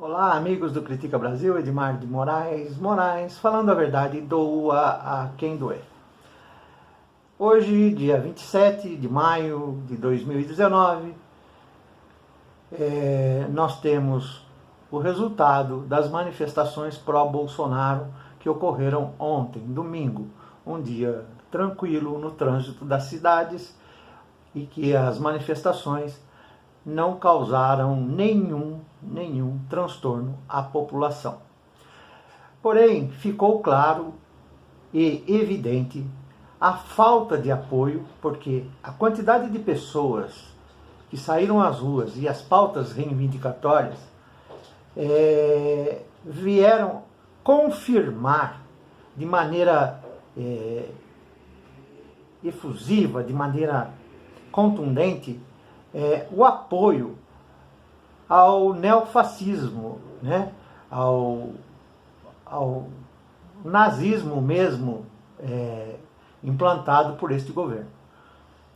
Olá, amigos do Critica Brasil, Edmar de Moraes, falando a verdade, doa a quem doer. Hoje, dia 27 de maio de 2019, nós temos o resultado das manifestações pró-Bolsonaro que ocorreram ontem, domingo, um dia tranquilo no trânsito das cidades e que as manifestações não causaram nenhum transtorno à população. Porém, ficou claro e evidente a falta de apoio, porque a quantidade de pessoas que saíram às ruas e as pautas reivindicatórias vieram confirmar de maneira efusiva, de maneira contundente, o apoio ao neofascismo, né? ao nazismo mesmo implantado por este governo.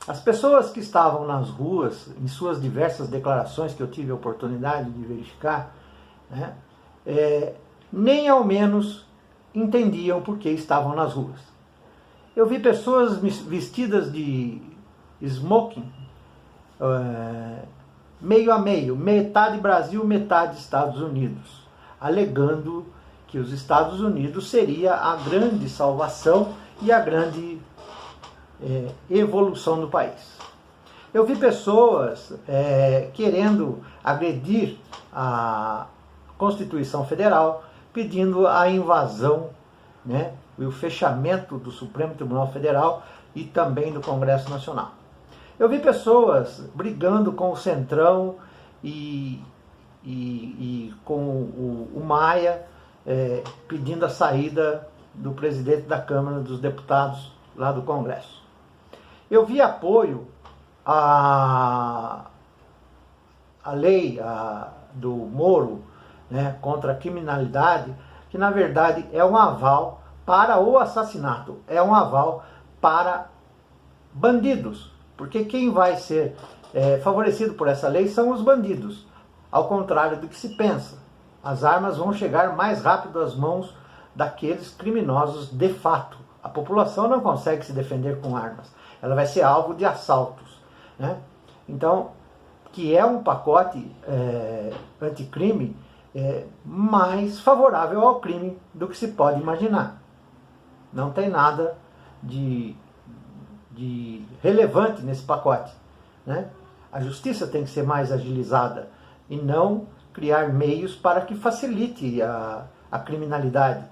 As pessoas que estavam nas ruas, em suas diversas declarações que eu tive a oportunidade de verificar, né? Nem ao menos entendiam por que estavam nas ruas. Eu vi pessoas vestidas de smoking, meio a meio, metade Brasil, metade Estados Unidos, alegando que os Estados Unidos seria a grande salvação e a grande evolução do país. Eu vi pessoas querendo agredir a Constituição Federal, pedindo a invasão, né, e o fechamento do Supremo Tribunal Federal e também do Congresso Nacional. Eu vi pessoas brigando com o Centrão e com o Maia, pedindo a saída do presidente da Câmara dos Deputados lá do Congresso. Eu vi apoio à lei do Moro, né, contra a criminalidade, que na verdade é um aval para o assassinato, é um aval para bandidos. Porque quem vai ser favorecido por essa lei são os bandidos, ao contrário do que se pensa. As armas vão chegar mais rápido às mãos daqueles criminosos de fato. A população não consegue se defender com armas, ela vai ser alvo de assaltos, né? Então, que é um pacote anticrime mais favorável ao crime do que se pode imaginar. Não tem nada de relevante nesse pacote, né? A justiça tem que ser mais agilizada e não criar meios para que facilite a criminalidade.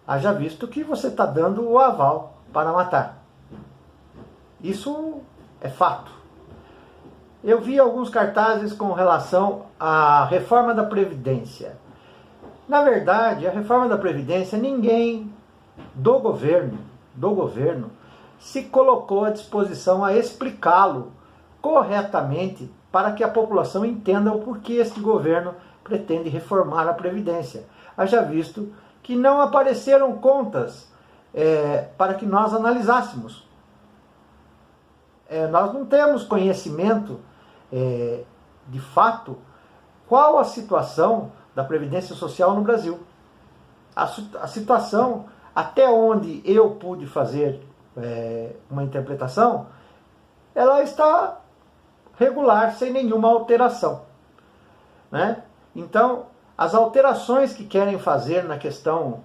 Haja visto que você está dando o aval para matar. Isso é fato. Eu vi alguns cartazes com relação à reforma da Previdência. Na verdade, a reforma da Previdência, ninguém do governo se colocou à disposição a explicá-lo corretamente para que a população entenda o porquê este governo pretende reformar a Previdência. Haja visto que não apareceram contas para que nós analisássemos. Nós não temos conhecimento de fato qual a situação da Previdência Social no Brasil. A situação, até onde eu pude fazer uma interpretação, ela está regular, sem nenhuma alteração, né? Então, as alterações que querem fazer na questão,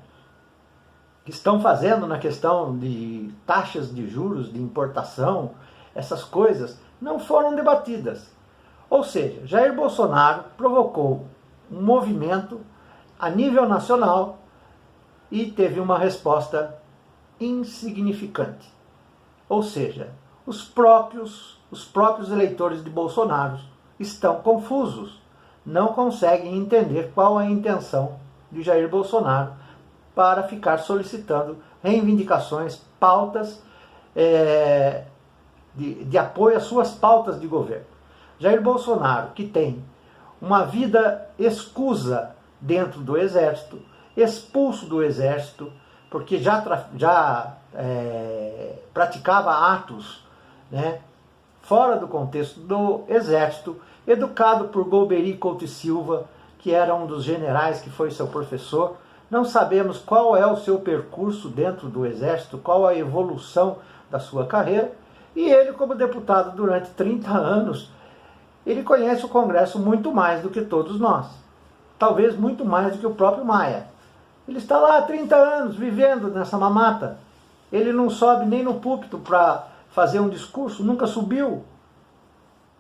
que estão fazendo na questão de taxas de juros, de importação, essas coisas não foram debatidas. Ou seja, Jair Bolsonaro provocou um movimento a nível nacional e teve uma resposta insignificante. Ou seja, os próprios eleitores de Bolsonaro estão confusos, não conseguem entender qual a intenção de Jair Bolsonaro para ficar solicitando reivindicações, pautas de apoio às suas pautas de governo. Jair Bolsonaro, que tem uma vida escusa dentro do Exército, expulso do Exército, porque já praticava atos, né, fora do contexto do Exército, educado por Golbery Couto e Silva, que era um dos generais que foi seu professor. Não sabemos qual é o seu percurso dentro do Exército, qual a evolução da sua carreira. E ele, como deputado durante 30 anos, ele conhece o Congresso muito mais do que todos nós. Talvez muito mais do que o próprio Maia. Ele está lá há 30 anos, vivendo nessa mamata. Ele não sobe nem no púlpito para fazer um discurso, nunca subiu.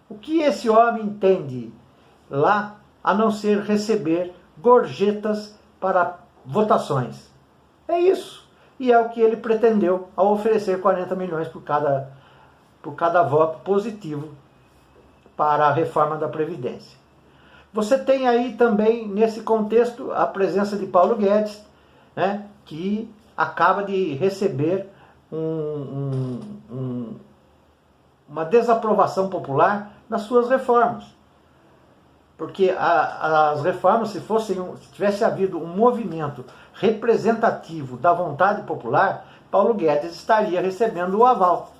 O que esse homem entende lá, a não ser receber gorjetas para votações? É isso. E é o que ele pretendeu ao oferecer 40 milhões por cada voto positivo para a reforma da Previdência. Você tem aí também, nesse contexto, a presença de Paulo Guedes, né, que acaba de receber uma desaprovação popular nas suas reformas. Porque as reformas, se tivesse havido um movimento representativo da vontade popular, Paulo Guedes estaria recebendo o aval.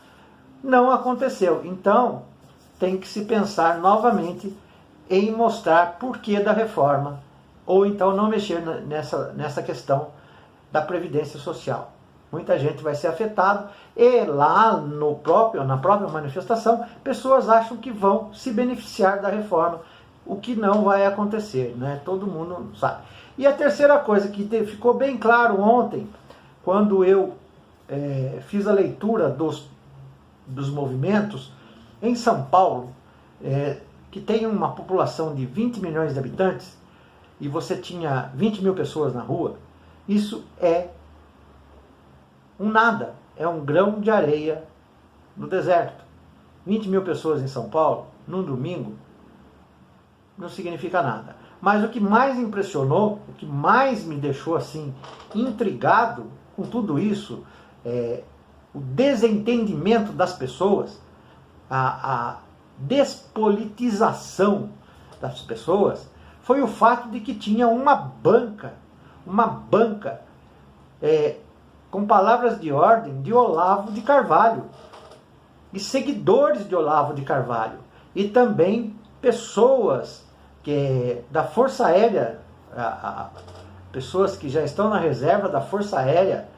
Não aconteceu. Então, tem que se pensar novamente em mostrar porquê da reforma, ou então não mexer nessa questão da Previdência Social. Muita gente vai ser afetada e lá na própria manifestação, pessoas acham que vão se beneficiar da reforma, o que não vai acontecer, né? Todo mundo sabe. E a terceira coisa que ficou bem claro ontem, quando eu fiz a leitura dos movimentos em São Paulo, que tem uma população de 20 milhões de habitantes, e você tinha 20 mil pessoas na rua, isso é um nada, é um grão de areia no deserto. 20 mil pessoas em São Paulo, num domingo, não significa nada. Mas o que mais impressionou, o que mais me deixou assim intrigado com tudo isso, o desentendimento das pessoas, a despolitização das pessoas, foi o fato de que tinha uma banca com palavras de ordem de Olavo de Carvalho, e seguidores de Olavo de Carvalho, e também pessoas da Força Aérea, pessoas que já estão na reserva da Força Aérea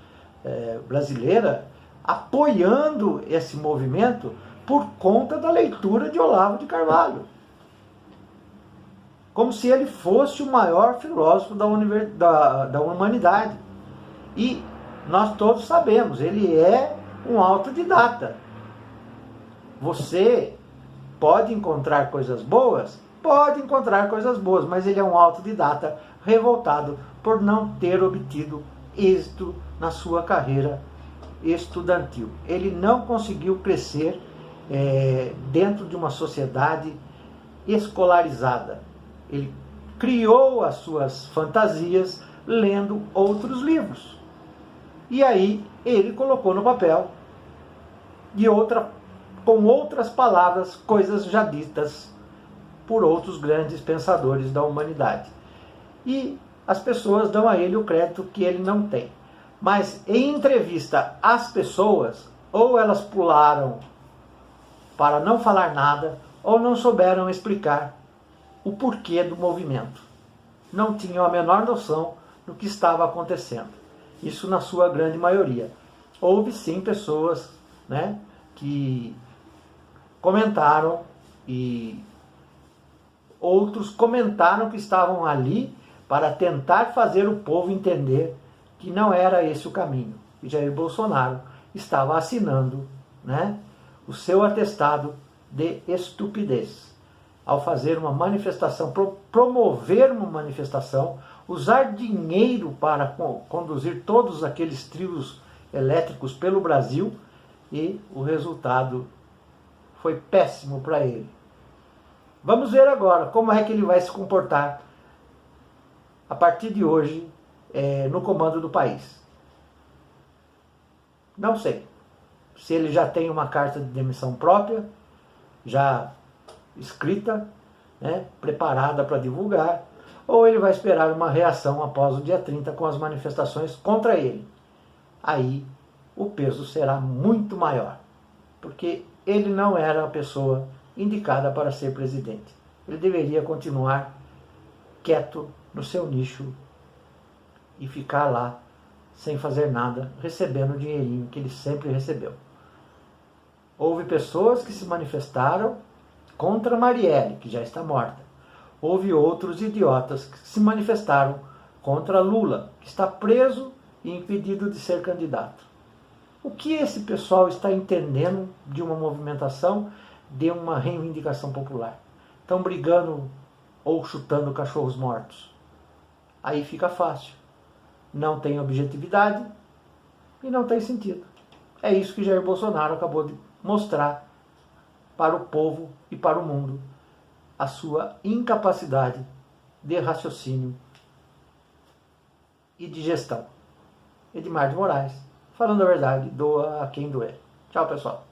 brasileira, apoiando esse movimento por conta da leitura de Olavo de Carvalho. Como se ele fosse o maior filósofo da humanidade. E nós todos sabemos, ele é um autodidata. Você pode encontrar coisas boas? Pode encontrar coisas boas, mas ele é um autodidata revoltado por não ter obtido êxito na sua carreira estudantil. Ele não conseguiu crescer dentro de uma sociedade escolarizada. Ele criou as suas fantasias lendo outros livros. E aí ele colocou no papel, com outras palavras, coisas já ditas por outros grandes pensadores da humanidade. E as pessoas dão a ele o crédito que ele não tem. Mas em entrevista às pessoas, ou elas pularam para não falar nada, ou não souberam explicar o porquê do movimento. Não tinham a menor noção do que estava acontecendo. Isso na sua grande maioria. Houve sim pessoas, né, que comentaram, e outros comentaram que estavam ali para tentar fazer o povo entender que não era esse o caminho. E Jair Bolsonaro estava assinando, né, o seu atestado de estupidez ao fazer uma manifestação, promover uma manifestação, usar dinheiro para conduzir todos aqueles trios elétricos pelo Brasil, e o resultado foi péssimo para ele. Vamos ver agora como é que ele vai se comportar a partir de hoje no comando do país. Não sei se ele já tem uma carta de demissão própria, já escrita, né, preparada para divulgar, ou ele vai esperar uma reação após o dia 30 com as manifestações contra ele. Aí o peso será muito maior, porque ele não era a pessoa indicada para ser presidente. Ele deveria continuar quieto no seu nicho e ficar lá sem fazer nada, recebendo o dinheirinho que ele sempre recebeu. Houve pessoas que se manifestaram contra Marielle, que já está morta. Houve outros idiotas que se manifestaram contra Lula, que está preso e impedido de ser candidato. O que esse pessoal está entendendo de uma movimentação, de uma reivindicação popular? Estão brigando ou chutando cachorros mortos. Aí fica fácil. Não tem objetividade e não tem sentido. É isso que Jair Bolsonaro acabou de mostrar para o povo e para o mundo, a sua incapacidade de raciocínio e de gestão. Edmar de Moraes, falando a verdade, doa a quem doer. Tchau, pessoal.